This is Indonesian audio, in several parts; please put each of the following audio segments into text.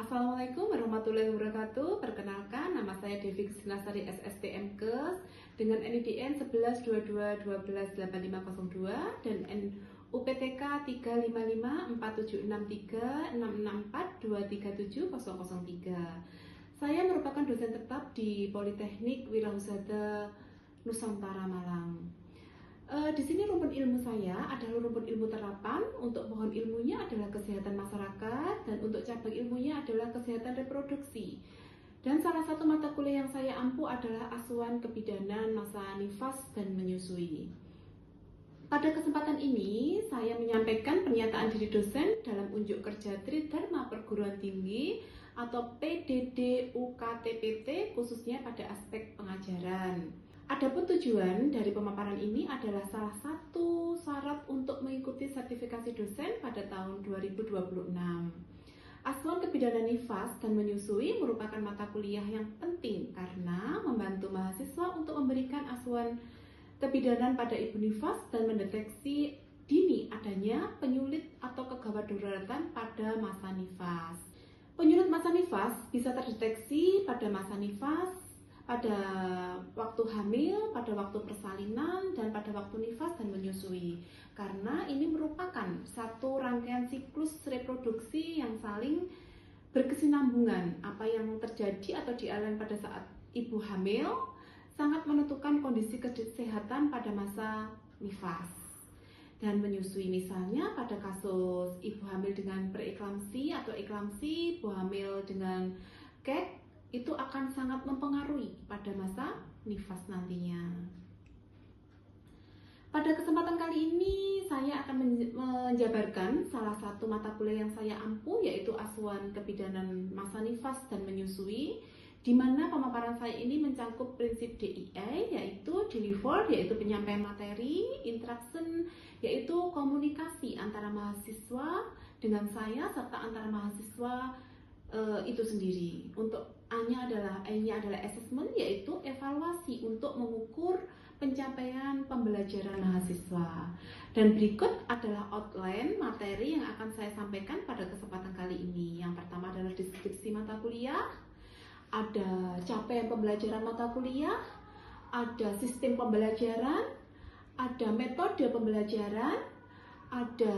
Assalamualaikum warahmatullahi wabarakatuh. Perkenalkan, nama saya Devi Kristinasari SSTM Kes dengan NIDN 1122128502 dan UPTK 35547636642370003. Saya merupakan dosen tetap di Politeknik Wirausaha Nusantara Malang. Di sini rumpun ilmu saya adalah rumpun ilmu terapan. Untuk pohon ilmunya adalah kesehatan masyarakat dan untuk cabang ilmunya adalah kesehatan reproduksi. Dan salah satu mata kuliah yang saya ampu adalah asuhan kebidanan masa nifas dan menyusui. Pada kesempatan ini saya menyampaikan pernyataan diri dosen dalam unjuk kerja Tridharma Perguruan Tinggi atau PDD UKTPT khususnya pada aspek pengajaran. Adapun tujuan dari pemaparan ini adalah salah satu syarat untuk mengikuti sertifikasi dosen pada tahun 2026. Asuhan kebidanan nifas dan menyusui merupakan mata kuliah yang penting karena membantu mahasiswa untuk memberikan asuhan kebidanan pada ibu nifas dan mendeteksi dini adanya penyulit atau kegawat daruratan pada masa nifas. Penyulit masa nifas bisa terdeteksi pada masa nifas, pada waktu hamil, pada waktu persalinan, dan pada waktu nifas dan menyusui. Karena ini merupakan satu rangkaian siklus reproduksi yang saling berkesinambungan. Apa yang terjadi atau dialami pada saat ibu hamil sangat menentukan kondisi kesehatan pada masa nifas dan menyusui. Misalnya pada kasus ibu hamil dengan preeklamsi atau eklamsi, ibu hamil dengan KEK, itu akan sangat mempengaruhi pada masa nifas nantinya. Pada kesempatan kali ini saya akan menjabarkan salah satu mata kuliah yang saya ampu, yaitu asuhan kebidanan masa nifas dan menyusui, di mana pemaparan saya ini mencakup prinsip DIE, yaitu deliver, yaitu penyampaian materi, interaction, yaitu komunikasi antara mahasiswa dengan saya serta antara mahasiswa itu sendiri. Untuk A-nya adalah assessment, yaitu evaluasi untuk mengukur pencapaian pembelajaran mahasiswa. Dan berikut adalah outline materi yang akan saya sampaikan pada kesempatan kali ini. Yang pertama adalah deskripsi mata kuliah, ada capaian pembelajaran mata kuliah, ada sistem pembelajaran, ada metode pembelajaran, ada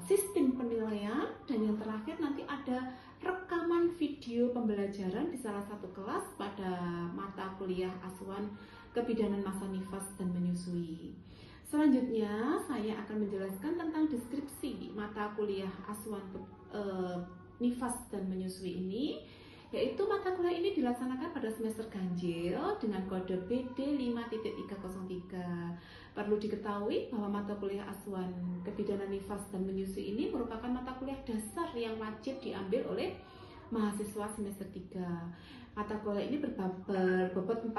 sistem penilaian, dan yang terakhir nanti ada rekaman video pembelajaran di salah satu kelas pada mata kuliah asuhan kebidanan masa nifas dan menyusui. Selanjutnya saya akan menjelaskan tentang deskripsi mata kuliah asuhan nifas dan menyusui ini, yaitu mata kuliah ini dilaksanakan pada semester ganjil dengan kode BD 5.303. Perlu diketahui bahwa mata kuliah asuhan kebidanan nifas dan menyusui ini merupakan mata kuliah dasar yang wajib diambil oleh mahasiswa semester 3. Mata kuliah ini berbobot 4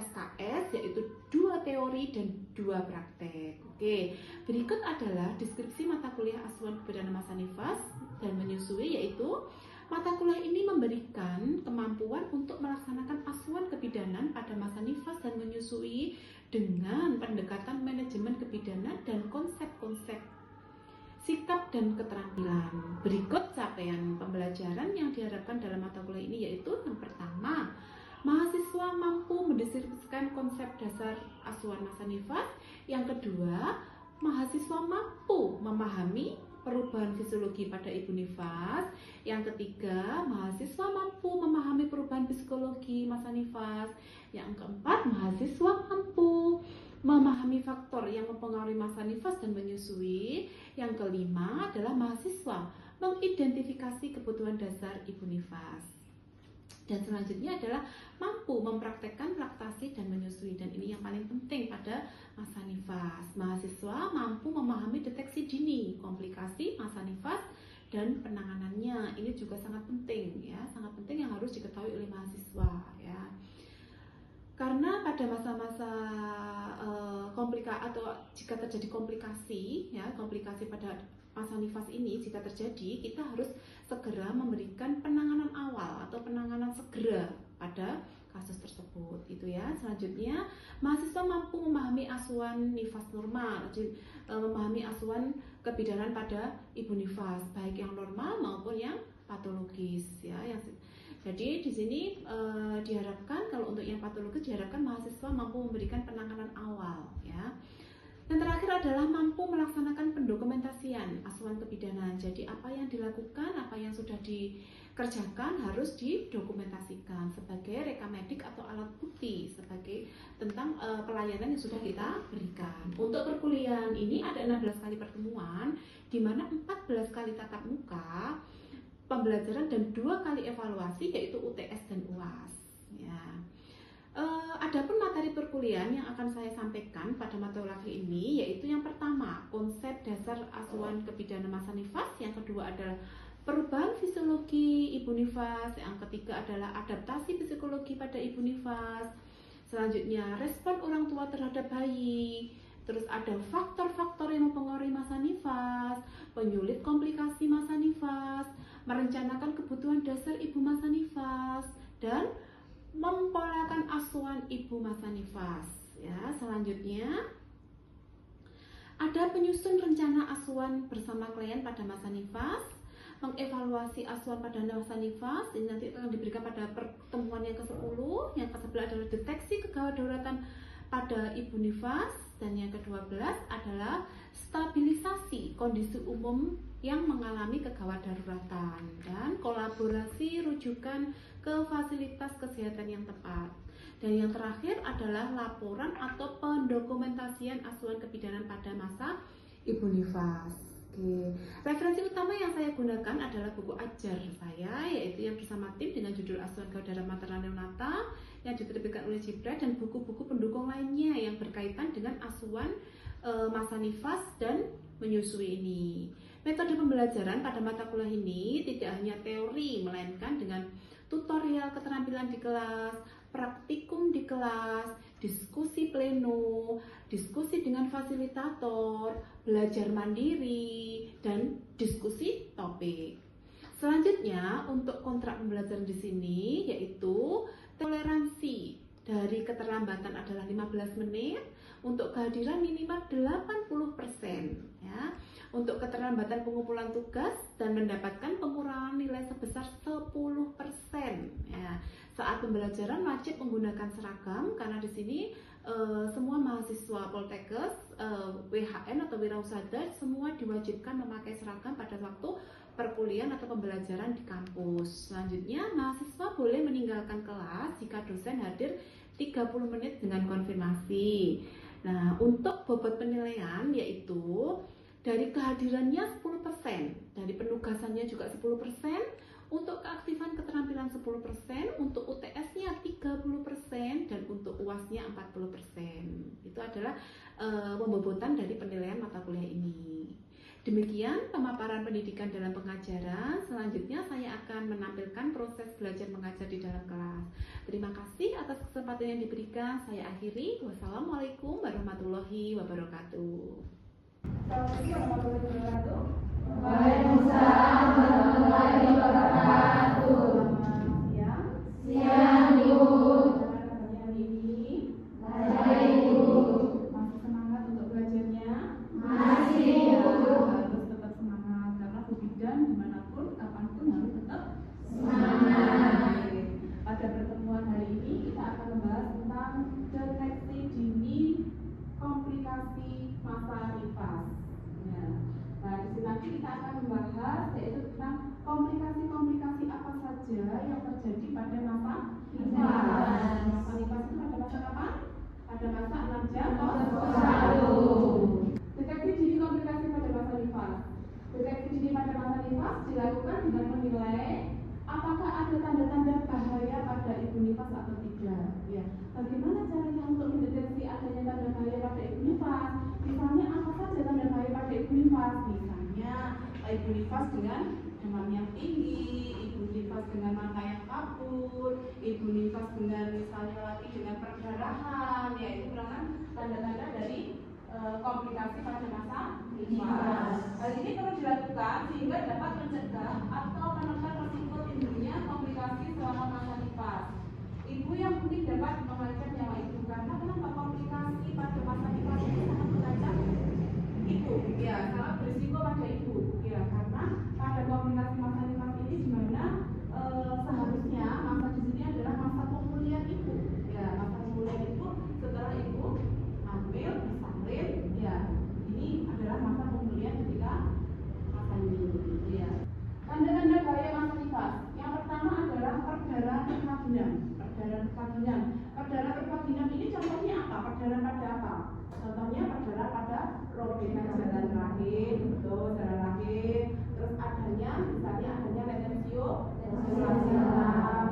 SKS, yaitu 2 teori dan 2 praktek. Oke, berikut adalah deskripsi mata kuliah asuhan kebidanan masa nifas dan menyusui, yaitu mata kuliah ini memberikan kemampuan untuk melaksanakan asuhan kebidanan pada masa nifas dan menyusui dengan pendekatan manajemen kebidanan dan konsep-konsep sikap dan keterampilan. Berikut capaian pembelajaran yang diharapkan dalam mata kuliah ini, yaitu yang pertama, mahasiswa mampu mendeskripsikan konsep dasar asuhan masa nifas. Yang kedua, mahasiswa mampu memahami perubahan fisiologi pada ibu nifas. Yang ketiga, mahasiswa mampu memahami perubahan psikologi masa nifas. Yang keempat, mahasiswa mampu memahami faktor yang mempengaruhi masa nifas dan menyusui. Yang kelima adalah mahasiswa mengidentifikasi kebutuhan dasar ibu nifas. Dan selanjutnya adalah mampu mempraktekkan laktasi dan menyusui, dan ini yang paling penting pada masa nifas. Mahasiswa mampu memahami deteksi dini komplikasi masa nifas dan penanganannya. Ini juga sangat penting ya, sangat penting yang harus diketahui oleh mahasiswa ya. Karena pada masa-masa atau jika terjadi komplikasi pada masa nifas ini, jika terjadi, kita harus segera memberikan penanganan awal atau penanganan segera pada kasus tersebut, itu ya. Selanjutnya, mahasiswa mampu memahami asuhan nifas normal, memahami asuhan kebidanan pada ibu nifas, baik yang normal maupun yang patologis ya. Jadi di sini diharapkan kalau untuk yang patologis diharapkan mahasiswa mampu memberikan penanganan awal ya. Dan terakhir adalah mampu melaksanakan pendokumentasian asuhan kebidanan. Jadi apa yang dilakukan, apa yang sudah dikerjakan harus didokumentasikan sebagai rekam medik atau alat bukti sebagai tentang pelayanan yang sudah kita berikan. Untuk perkuliahan ini ada 16 kali pertemuan, di mana 14 kali tatap muka, pembelajaran dan 2 kali evaluasi yaitu UTS dan UAS. Ya. Adapun materi perkuliahan yang akan saya sampaikan pada mata kuliah ini yaitu yang pertama konsep dasar asuhan kebidanan masa nifas, yang kedua adalah perubahan fisiologi ibu nifas, yang ketiga adalah adaptasi psikologi pada ibu nifas, selanjutnya respon orang tua terhadap bayi, terus ada faktor-faktor yang mempengaruhi masa nifas, penyulit komplikasi masa nifas, merencanakan kebutuhan dasar ibu masa nifas, dan mempolakan asuhan ibu masa nifas. Ya, selanjutnya ada penyusun rencana asuhan bersama klien pada masa nifas, mengevaluasi asuhan pada masa nifas. Ini nanti akan diberikan pada pertemuan yang ke-10. Yang ke-11 adalah deteksi kegawat daulatan pada ibu nifas, dan yang ke-12 adalah stabilisasi kondisi umum yang mengalami kegawat daruratan dan kolaborasi rujukan ke fasilitas kesehatan yang tepat. Dan yang terakhir adalah laporan atau pendokumentasian asuhan kebidanan pada masa ibu nifas. Oke. Referensi utama yang saya gunakan adalah buku ajar saya, yaitu yang bersama tim dengan judul Asuhan Gawat Darurat Maternal Neonata yang diterbitkan oleh Jibra, dan buku-buku pendukung lainnya yang berkaitan dengan asuhan masa nifas dan menyusui ini. Metode pembelajaran pada mata kuliah ini tidak hanya teori, melainkan dengan tutorial keterampilan di kelas, praktikum di kelas, diskusi pleno, diskusi dengan fasilitator, belajar mandiri, dan diskusi topik. Selanjutnya, untuk kontrak pembelajaran di sini yaitu toleransi dari keterlambatan adalah 15 menit, untuk kehadiran minimal 80% ya. Untuk keterlambatan pengumpulan tugas dan mendapatkan pengurangan nilai sebesar 10% ya. Saat pembelajaran wajib menggunakan seragam karena di sini semua mahasiswa Poltekkes, WHN atau wirausaha semua diwajibkan memakai seragam pada waktu perkuliahan atau pembelajaran di kampus. Selanjutnya, mahasiswa boleh meninggalkan kelas jika dosen hadir 30 menit dengan konfirmasi. Nah, untuk bobot penilaian yaitu dari kehadirannya 10%, dari penugasannya juga 10%, untuk keaktifan keterampilan 10%, untuk UTS-nya 30%, dan untuk UAS-nya 40%. Itu adalah pembobotan dari penilaian mata kuliah ini. Demikian pemaparan pendidikan dalam pengajaran. Selanjutnya saya akan menampilkan proses belajar mengajar di dalam kelas. Terima kasih atas kesempatan yang diberikan. Saya akhiri. Wassalamualaikum warahmatullahi wabarakatuh. Assalamualaikum warahmatullahi wabarakatuh. Waalaikumsalam warahmatullahi wabarakatuh. Siang, Ibu. Bagaimana hari ini? Baik, Ibu. Masih semangat untuk belajarnya? Masih, Ibu. Harus tetap semangat karena Bu Bidan dimanapun, kapanpun harus tetap semangat. Pada pertemuan hari ini kita akan membahas tentang deteksi dini komplikasi masa nifas. Ya. Nah, di sini nanti kita akan membahas yaitu tentang komplikasi-komplikasi apa saja yang terjadi pada masa nifas. Masa nifas itu pada masa kapan? Pada masa 6 jam lalu. Deteksi dini komplikasi pada masa nifas. Deteksi dini pada masa nifas dilakukan dengan menilai apakah ada tanda-tanda bahaya pada ibu nifas atau tidak. Ya. Bagaimana caranya untuk mendeteksi adanya tanda bahaya pada ibu nifas? Misalnya apa saja tanda bahaya pada ibu nifas? Misalnya ibu nifas dengan demam yang tinggi, ibu nifas dengan mata yang kabur, ibu nifas dengan misalnya lagi dengan perdarahan. Ya, itu merupakan tanda-tanda dari komplikasi pada masa nifas. Hal ini perlu dilakukan sehingga dapat mencegah atau menekan risiko timbulnya komplikasi selama masa nifas. Ibu yang mungkin dapat mengancam nyawa ibu, karena kenapa komplikasi pada masa nifas ini sangat mengancam ibu, ya sangat berisiko pada ibu, ya karena pada komplikasi masa nifas ini di mana robekan jalan rahim, betul, jalan rahim. Terus misalnya adanya retensio misalnya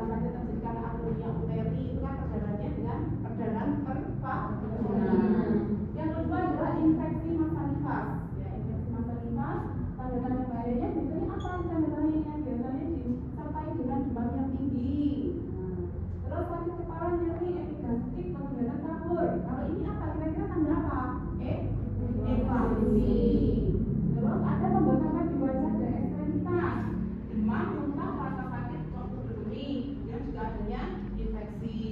terjadi karena atonia uteri, itu kan perjalanannya dengan perjalanan pervaginan. Yang kedua adalah infeksi massa nifas. Ya, infeksi massa nifas, tanda-tanda bahayanya biasanya apa? Tanda-tandanya biasanya disertai dengan demam yang tinggi. Terus sakit kepala, nyeri, epigastrik, pengendalian kabur. Kalau ini apa? Kira-kira tanda apa? Inflamasi. Terus ada pembengkakan di wajah dan ekstremitas, demam, muntah, rasa sakit waktu berdiri, kemudian juga adanya infeksi.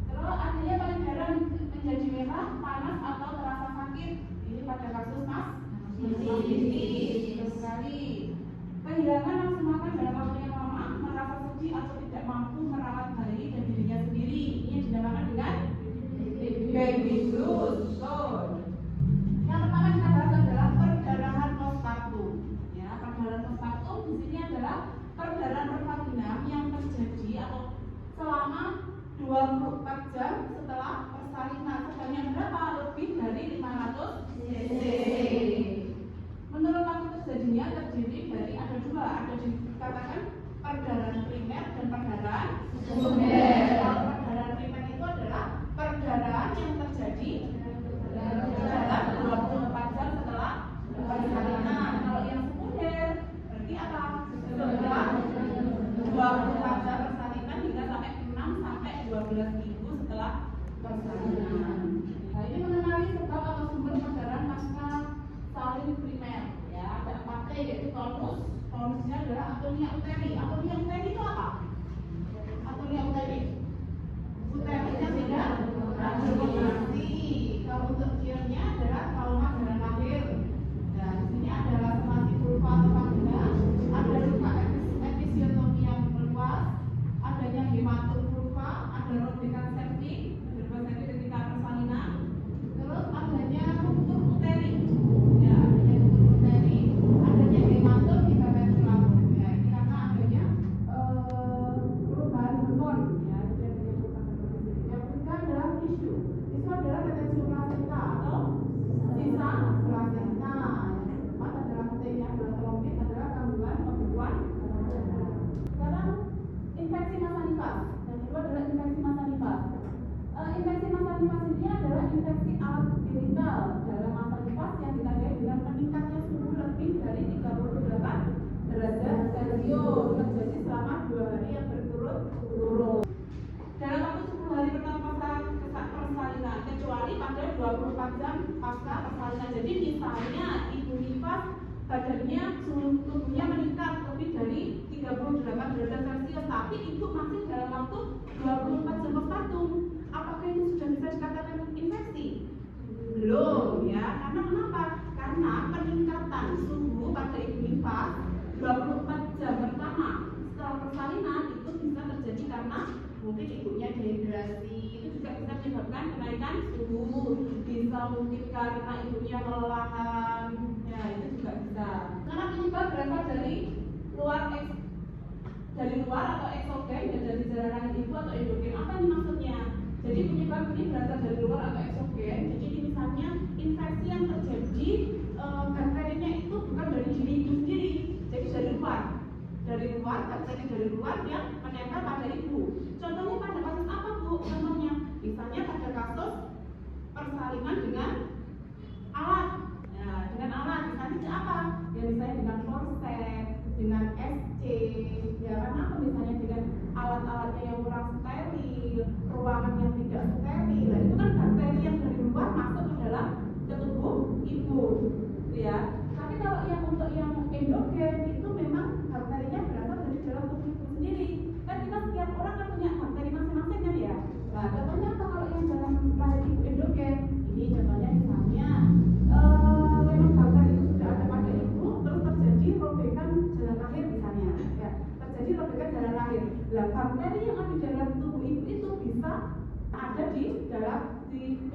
Terus adanya peredaran menjadi merah, panas atau terasa sakit. Ini pada kasus mastitis. Betul sekali. Kehilangan nafsu makan dalam waktu yang lama, merasa sedih atau tidak mampu merawat bayi dan dirinya sendiri. Ini yang dinamakan dengan baby blues. Yang pertama kita bahas adalah perdarahan postpartum. Ya, perdarahan postpartum di sini adalah perdarahan pervaginam yang terjadi atau selama 24 jam setelah persalinan. Sebanyak berapa? Lebih dari 500 cc. Menurut waktu terjadinya terdiri dari ada dua, ada dikatakan perdarahan primer dan perdarahan sekunder. Kalau perdarahan primer itu adalah perdarahan yang terjadi dalam 24 jam setelah persalinan. Kalau yang sekunder berarti apa? Setelah 24 jam persalinan hingga sampai 6 sampai 12 minggu setelah persalinan. Nah, ini mengenali sebab atau sumber perdarahan pasca salin primer. Ya, ada 4T yaitu tonus. Tonusnya adalah atonia uteri. Atonia uteri itu apa? Atonia uteri. Uterinya tidak berkontraksi. Kalau untuk gearnya adalah trauma jalan lahir. Dan di sini ada lasmasi vulva atau vagina, ada luka episiotomi yang meluas, adanya hematom vulva, ada robekan septik, ketika persalinan, terus adanya ruptur uteri. Ya, adanya ruptur uteri, adanya hematom di ventriculum. Ya, ini karena adanya perubahan hormon. Ya, itu yang menyebabkan hormon. Yang ketiga adalah tisu. Tisu adalah retensio placenta atau sisa placenta. Yang keempat adalah T-nya adalah trombit, adalah kandungan pemburuan. Sekarang infeksi massa nifas. Yang kedua adalah infeksi massa nifas. Infeksi massa nifas ini adalah infeksi alat genital dalam massa nifas yang ditandai dengan meningkatnya suhu lebih dari 38 derajat Celcius terjadi selama 2 hari yang berturut-turut. Dalam waktu 10 hari pertama persalinan, kecuali pada 24 jam pasca persalinan. Jadi misalnya ibu nifas badannya suhu tubuhnya meningkat lebih dari 38 derajat Celcius, tapi itu masih dalam waktu 24 jam postpartum. Apakah ini sudah bisa dikatakan infeksi? Belum, ya. Karena kenapa? Karena peningkatan suhu pada ibu nifas 24 jam pertama setelah persalinan itu bisa terjadi karena mungkin ibunya dehidrasi, itu juga bisa menyebabkan kenaikan suhu, bisa mungkin karena ibunya kelelahan, ya itu juga bisa. Karena penyebab berasal dari luar atau eksogen dan dari jalan rahim ibu atau endogen. Apa ini maksudnya? Jadi penyebab ini berasal dari luar atau eksogen. Jadi misalnya infeksi yang terjadi bakterinya itu bukan dari diri ibu sendiri, jadi dari luar. Bakteri dari luar yang menempel pada ibu. Contohnya pada kasus apa, Bu? Contohnya, misalnya pada kasus persalinan dengan alat. Ya, dengan alat, misalnya apa? Ya, misalnya dengan korset, dengan SC. Ya, karena apa? Misalnya dengan alat-alatnya yang kurang steril, ruangan yang tidak steril. Nah, itu kan bakteri yang dari luar masuk ke dalam tubuh ibu. Ya. Tapi kalau yang untuk yang endogen itu memang bakterinya berasal dari dalam tubuh ibu sendiri. Kan kita setiap orang kan punya bakteri masing-masing kan ya. Nah, contohnya apa kalau yang dalam rahim ibu endogen? Ini contohnya misalnya memang bakteri itu sudah ada pada ibu, terus terjadi robekan jalan lahir misalnya. Ya, terjadi robekan jalan lahir. Nah, bakteri yang ada di dalam tubuh ibu itu bisa ada di dalam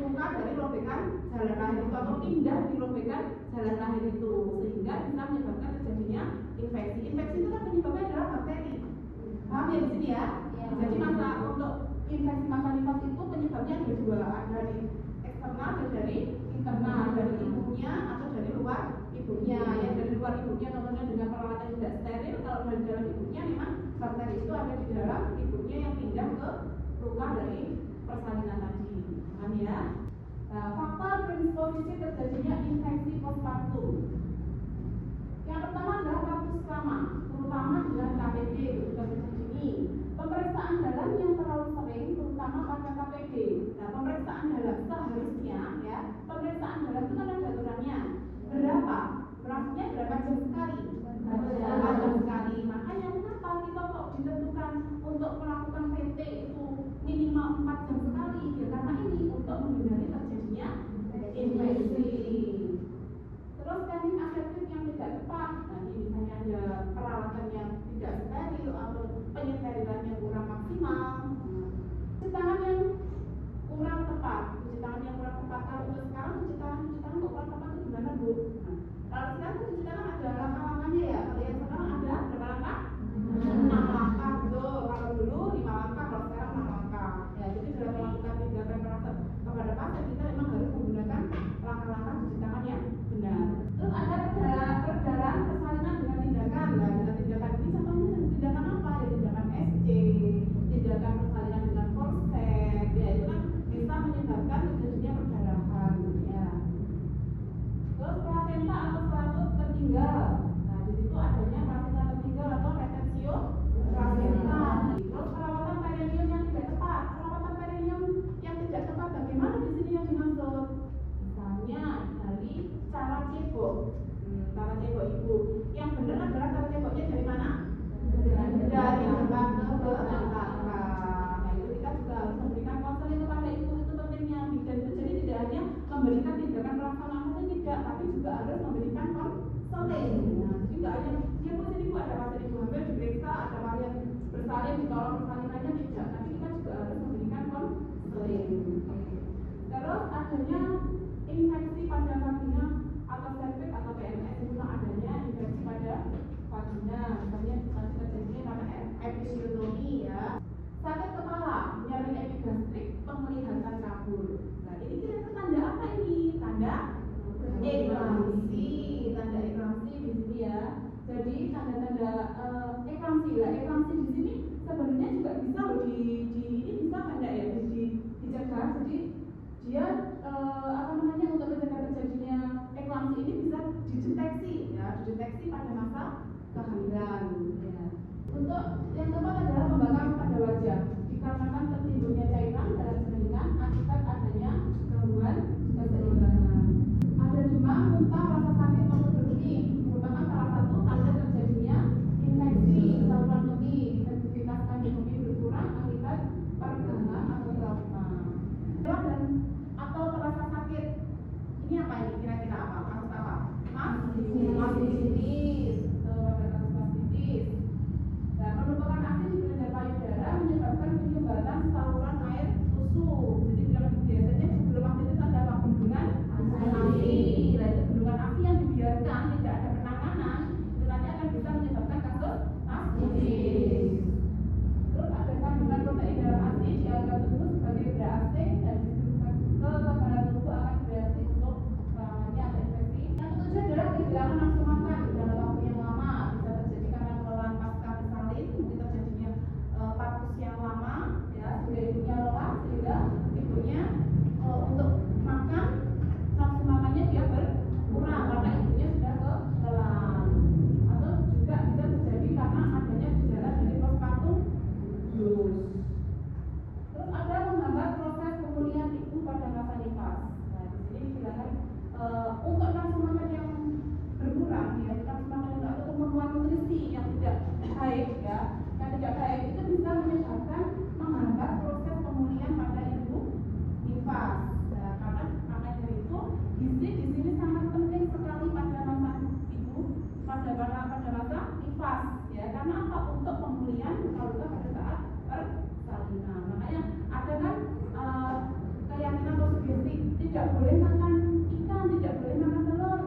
luka dari robekan jalan lahir itu atau pindah di robekan jalan lahir itu, sehingga bisa menyebabkan terjadinya infeksi. Infeksi itu kan penyebabnya adalah bakteri. Paham ya di sini ya? Jadi untuk infeksi massa nifas itu penyebabnya ada dua, ada dari eksternal dan dari internal dari ibunya atau dari luar ibunya. Yang dari luar ibunya tentunya dengan perawatan tidak steril. Kalau dari dalam ibunya memang bakteri itu ada di dalam ibunya yang pindah ke luka dari persalinan tadi, kan ya. Nah, faktor predisposisi terjadinya infeksi postpartum. Yang pertama adalah kasus lama, terutama dengan KPD, sudah ini. Pemeriksaan dalam yang terlalu sering, terutama pada KPD. Nah, pemeriksaan dalam seharusnya, ya, pemeriksaan dalam itu kan ada aturannya. Berapa? Berapnya berapa jam sekali? Berapa jam sekali? Makanya kenapa kita kok ditentukan untuk melakukan PT itu minimal 4 jam sekali? Ya, karena ini untuk menghindari terjadinya infeksi. Terus scanning aseptik yang tidak tepat, nah ini misalnya ada perawatan yang tidak steril atau penyesterilan yang kurang maksimal. Cuci tangan yang kurang tepat, kalau untuk sekarang cuci tangan kok kurang tepat itu gimana Bu? Nah, kalau sekarang cuci tangan ada langkah-langkahnya ya, kalau yang sekarang ada berapa langkah? 6 langkah, betul. Kalau dulu 5 langkah, kalau sekarang 6 langkah. Ya, jadi dalam melakukan tindakan perawatan kepada pasien kita memang harus menggunakan langkah-langkah cuci tangan yang benar. Terus ada peredaran persalinan dengan tindakan. Nah, dengan tindakan ini contohnya tindakan apa? Ya, tindakan SC, tindakan persalinan dengan forceps. Ya, itu kan bisa menyebabkan terjadinya perdarahan. Ya. Terus plasenta atau selatut tertinggal. Nah, di situ adanya plasenta tertinggal atau retensio plasenta. Terus perawatan perineum yang tidak tepat. Perawatan perineum yang tidak tepat bagaimana di sini yang dimaksud? Misalnya dari cara cebok. Cara cebok ibu. Yang benar adalah cara ceboknya dari mana? Dari depan ke belakang. Nah, itu kita juga harus memberikan konseling kepada ibu, itu pentingnya. Dan itu jadi tidak hanya memberikan tindakan pelaksanaan saja tidak, tapi juga harus memberikan konseling. Nah, jadi nggak hanya dia posisi ibu ada pasien ibu hamil diperiksa, ada varian bersalin ditolong persalinannya tidak, tapi kita juga harus memberikan konseling. Terus adanya infeksi pada vagina atau cervix atau PMS itu adanya infeksi pada vagina, misalnya nanti terjadinya pada episiotomi ya. Sakit kepala, nyeri epigastrik, penglihatan kabur. Nah, ini kira-kira tanda apa ini? Tanda eklamsi, tanda eklamsi di sini ya. Jadi tanda-tanda eklamsi lah. Eklamsi di sini sebenarnya juga bisa loh ini bisa enggak ya dicegah. Jadi dia untuk mencegah terjadinya eklamsi ini bisa dideteksi ya, dideteksi pada masa kehamilan ya. Untuk yang keempat adalah pembakaran pada wajah dikarenakan tertimbunnya cairan dalam jaringan akibat adanya gangguan keseimbangan. Ada demam, muntah, rasa sakit perut berlebih merupakan salah satu tanda terjadinya infeksi saluran kemih. Sensitivitas kandung kemih berkurang akibat peregangan atau trauma. Dan atau terasa sakit. Ini apa ini? Kira-kira apa? Kasus apa? Mastitis. Ada kasus mastitis. Nah, penumpukan asin di kelenjar payudara menyebabkan penyumbatan saluran air susu. Jadi biasanya sebelum mastitis ada apa? Bendungan ASI. Nah, itu bendungan ASI yang dibiarkan tidak ada penanganan itu nanti akan bisa menyebabkan kasus mastitis. Terus ada kandungan protein dalam ASI dianggap tubuh sebagai benda asing dan kekebalan tubuh akan bereaksi untuk selamanya ada infeksi. Yang ketujuh adalah kehilangan nafsu makan dalam waktu yang lama, bisa terjadi karena kelelahan pasca bersalin, mungkin terjadinya partus yang lama, ya, sehingga ibunya lelah, sehingga ibunya untuk makan nafsu makannya dia berkurang karena ibunya sudah kelelahan. Atau juga bisa terjadi karena adanya gejala dari postpartum blues. Terus ada menghambat proses pemulihan ibu pada masa nifas. Nah, di sini silakan untuk nafsu makan yang berkurang, ya, nafsu makan atau pemenuhan nutrisi yang tidak baik, ya, yang tidak baik itu bisa menyebabkan menghambat proses pemulihan pada ibu nifas. Nah, karena itu gizi di sini sangat penting sekali pada masa ibu pada masa nifas, ya, karena apa? Untuk pemulihan luka-luka pada saat persalinan. Makanya ada kan keyakinan atau sugesti tidak boleh makan ikan, tidak boleh makan telur.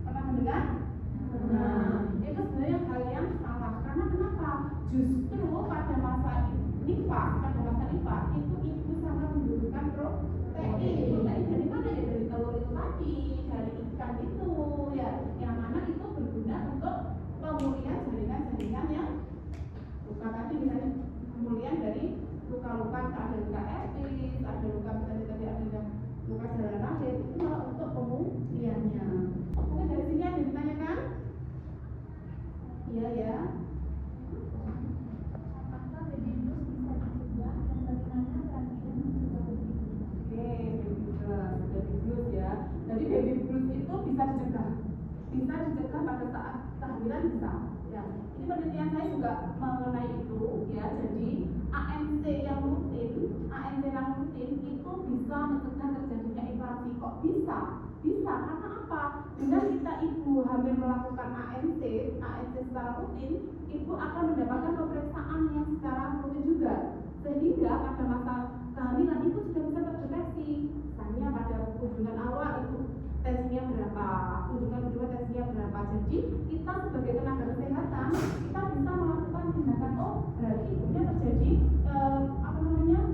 Pernah mendengar? Nah, itu sebenarnya hal yang salah. Karena kenapa? Justru pada masa nifas itu ibu sangat membutuhkan protein. Protein dari mana ya? Dari telur itu tadi. tadi misalnya pemulihan dari luka-luka, ada luka etis, ada luka misalnya tadi ada luka jalan rahim, itu malah untuk pemulihannya. Mungkin dari sini ada yang ditanyakan? Iya ya. Apakah baby blues bisa dicegah dan bagaimana perantian mencegah baby blues? Oke, baby blues ya. Jadi baby blues itu bisa dicegah pada saat kehamilan bisa. Ya, ini penelitian saya juga mengenai itu ya. Jadi ANC yang rutin itu bisa mencegah terjadinya inflasi. Kok bisa? Bisa karena apa? Bila kita ibu hamil melakukan ANC secara rutin, ibu akan mendapatkan pemeriksaan yang secara rutin juga, sehingga pada masa kehamilan ibu sudah bisa terdeteksi. Misalnya pada kunjungan awal ibu tensinya berapa, kunjungan kedua tensinya berapa. Jadi kita sebagai tenaga kesehatan kita bisa melakukan tindakan, oh berarti ibunya terjadi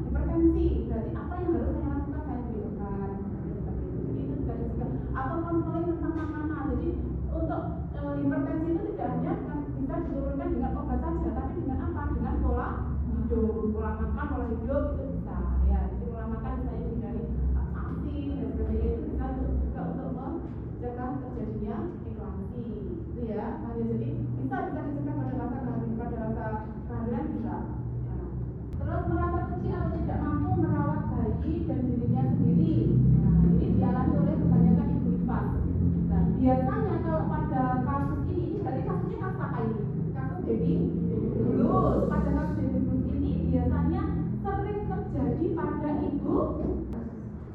hipertensi, berarti apa yang harus saya lakukan, saya beri obat seperti itu. Jadi itu bisa dicegah. Atau konseling tentang makanan. Jadi untuk hipertensi itu tidak hanya bisa diturunkan dengan obat saja, tapi dengan apa? Dengan pola hidup, pola makan, pola hidup itu bisa ya. Jadi pola makan misalnya hindari asin dan sebagainya, itu bisa juga untuk mencegah terjadinya inflamasi itu ya. Nah, jadi bisa dicegah pada masa kehamilan bisa. Terus merasa kecil atau tidak mampu merawat bayi dan dirinya sendiri. Nah, ini dialami oleh kebanyakan ibu nifas. Nah, biasanya kalau pada kasus ini berarti kasusnya kasus apa ini? Kasus baby blues. Pada kasus baby blues ini biasanya sering terjadi pada ibu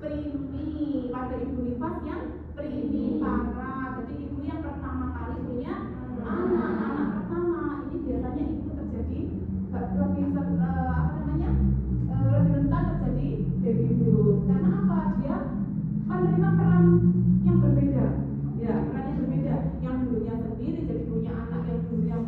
preemie, pada ibu nifas yang preemie parah. Jadi ibu yang pertama kali punya anak pertama, ini biasanya ibu terjadi lebih rentan terjadi baby blues. Karena apa? Dia menerima peran yang berbeda. Ya, peran yang berbeda. Yang dulunya sendiri jadi punya anak, yang dulunya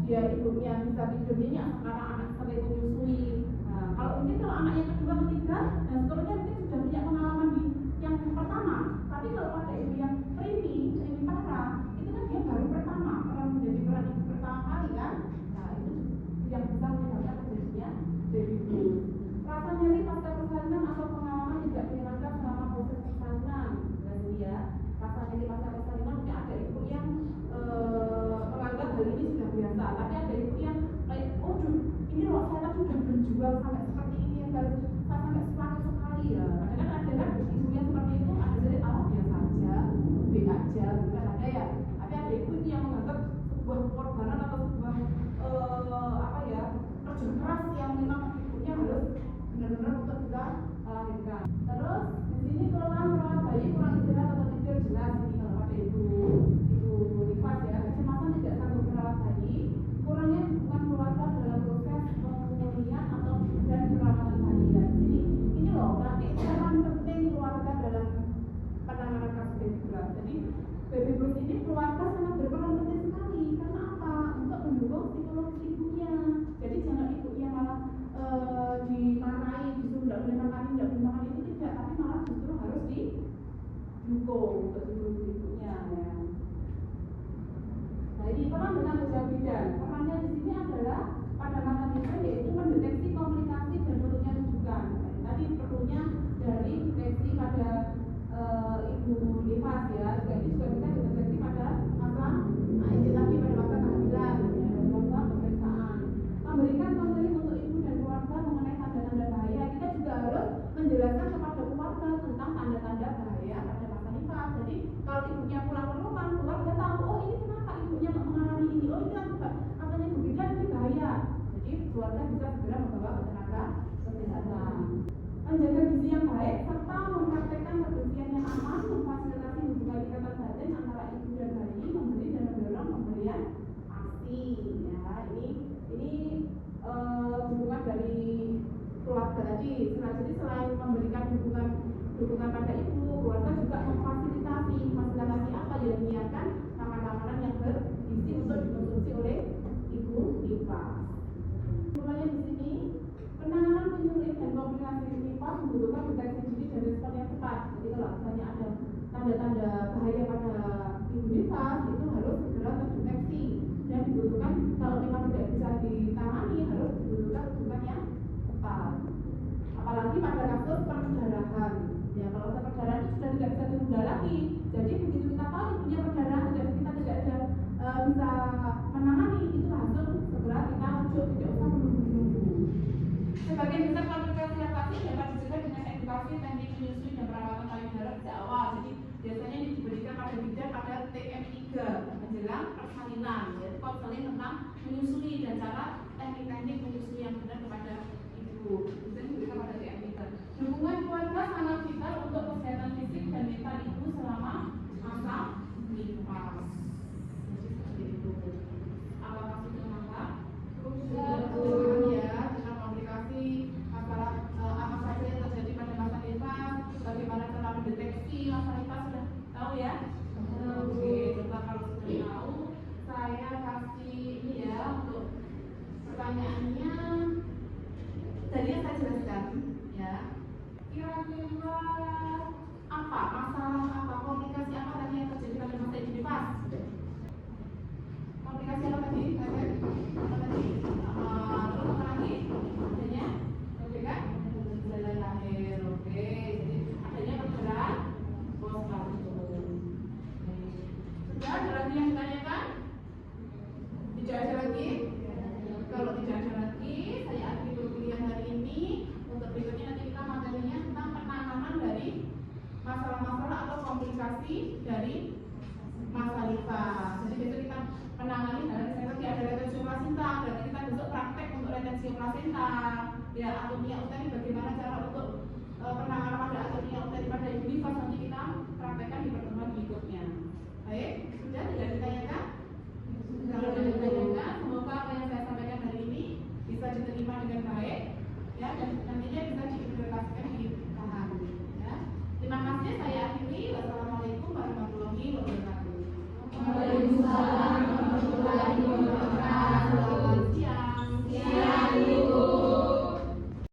dia ibunya bisa tidurnya, sekarang anak sering menyusui. Nah, kalau anak yang kedua, ketiga, dan seterusnya mungkin sudah punya pengalaman di yang pertama. Tapi kalau pada ibu yang preemie parah, itu kan dia baru pertama, menjadi peran ibu pertama kali kan. Nah, itu yang bisa menyebabkan terjadinya baby blues. Rasa nyeri pasca persalinan atau pengalaman tidak menyenangkan selama proses persalinan. Jadi ya, rasa nyeri pasca persalinan mungkin ada ibu yang menganggap hal ini sudah biasa, tapi ada ibu yang kayak, oh ini loh saya tadi sudah berjuang sampai seperti ini, baru sampai sekali ya. Kadang-kadang ada kan ibu yang seperti itu, ada jadi biasa aja, aja, bukan ada ya. Tapi ada ibu ini yang menganggap sebuah pengorbanan atau sebuah kerja keras yang memang ibunya harus benar-benar untuk bisa melahirkan. Terus di sini keluhan merawat bayi, kurang istirahat atau tidur, jelas ini kalau ada ibu nifas ya, kecemasan tidak sanggup merawat bayi, kurangnya dukungan keluarga dalam proses pemulihan atau dan perawatan bayi. Dan di sini ini loh nanti peran penting keluarga dalam penanganan kasus baby blues. Jadi baby blues ini keluarga sangat berperan penting sekali. Karena apa? Untuk mendukung psikologis ibunya. Jadi jangan ibunya malah dimarahi, disuruh tidak boleh makan itu tidak, tapi malah justru harus didukung untuk psikologis ibunya ya. Nah, ini peran dengan gejala bidan. Perannya di sini adalah pada masa itu yaitu mendeteksi komplikasi dan perlunya rujukan. Tadi perlunya dari deteksi pada ibu nifas ya, ini juga bisa dideteksi pada masa ini tadi pada masa kehamilan ya, pada masa pemeriksaan. Memberikan konseling untuk ibu dan keluarga mengenai tanda-tanda bahaya. Kita juga harus menjelaskan kepada keluarga tentang tanda-tanda bahaya pada masa nifas. Jadi kalau ibunya pulang ke rumah, keluarga tahu, oh ini kenapa ibunya mengalami ini, oh ini kan katanya ibu bidan ini bahaya. Jadi keluarga bisa segera membawa ke tenaga kesehatan. Menjaga gizi yang baik serta mempraktekkan kebersihan yang aman, memfasilitasi hubungan ikatan batin antara ibu dan bayi, memberi dan mendorong pemberian ASI. Ya, ini hubungan dari keluarga tadi. Jadi selain memberikan dukungan pada ibu, keluarga juga memfasilitasi apa yang menyiapkan makanan-makanan yang bergizi untuk dikonsumsi oleh ibu nifas. Mulanya di sini penanganan penyakit dan komplikasi nifas membutuhkan deteksi dini dan respon yang cepat. Jadi kalau misalnya ada tanda-tanda bahaya pada ibu nifas itu harus segera terdeteksi dan dibutuhkan kalau memang tidak bisa ditangani harus nifas. Apalagi pada kasus perdarahan. Ya, kalau ada perdarahan itu sudah tidak bisa ditunda lagi. Jadi begitu kita tahu punya perdarahan, jadi kita tidak ada bisa menangani, itu langsung segera kita rujuk, tidak usah menunggu-nunggu. Sebagian besar komplikasi laktasi dapat dicegah dengan edukasi teknik menyusui dan perawatan payudara sejak awal. Jadi biasanya ini diberikan pada bidan pada TM3 menjelang persalinan, yaitu konseling tentang menyusui dan cara teknik-teknik menyusui yang benar kepada ibu. Itu diberikan pada TM3. Dukungan keluarga sangat vital untuk kesehatan fisik dan mental ibu selama masa nifas. Jadi seperti itu. Apakah sudah mantap? Sudah ya, dengan komplikasi masalah apa saja yang terjadi pada masa nifas, bagaimana cara mendeteksi masa nifas, sudah tahu ya? Oke, coba kalau sudah tahu, saya kasih ini ya untuk pertanyaannya. Tadi yang saya jelaskan, ya. Kira-kira apa masalah, apa komplikasi apa tadi yang terjadi pada masa ibu nifas? Komplikasi apa tadi? Apa tadi? Terus apa lagi? Adanya, oke kan? Jalan lahir, oke. Jadi adanya pergerakan postpartum. Sudah ada lagi yang ditanyakan? Tidak ada lagi? Kalau tidak ada lagi, saya akhiri dulu kuliah hari ini. Untuk berikutnya nanti kita materinya tentang penanganan dari masalah-masalah atau komplikasi dari masa nifas. Jadi besok kita menangani dari tadi ada retensi plasenta, berarti kita besok praktek untuk retensi plasenta. Ya, atomia uteri bagaimana cara untuk penanganan pada atomia uteri pada ibu nifas, nanti kita praktekkan di pertemuan berikutnya. Baik, sudah tidak ditanyakan?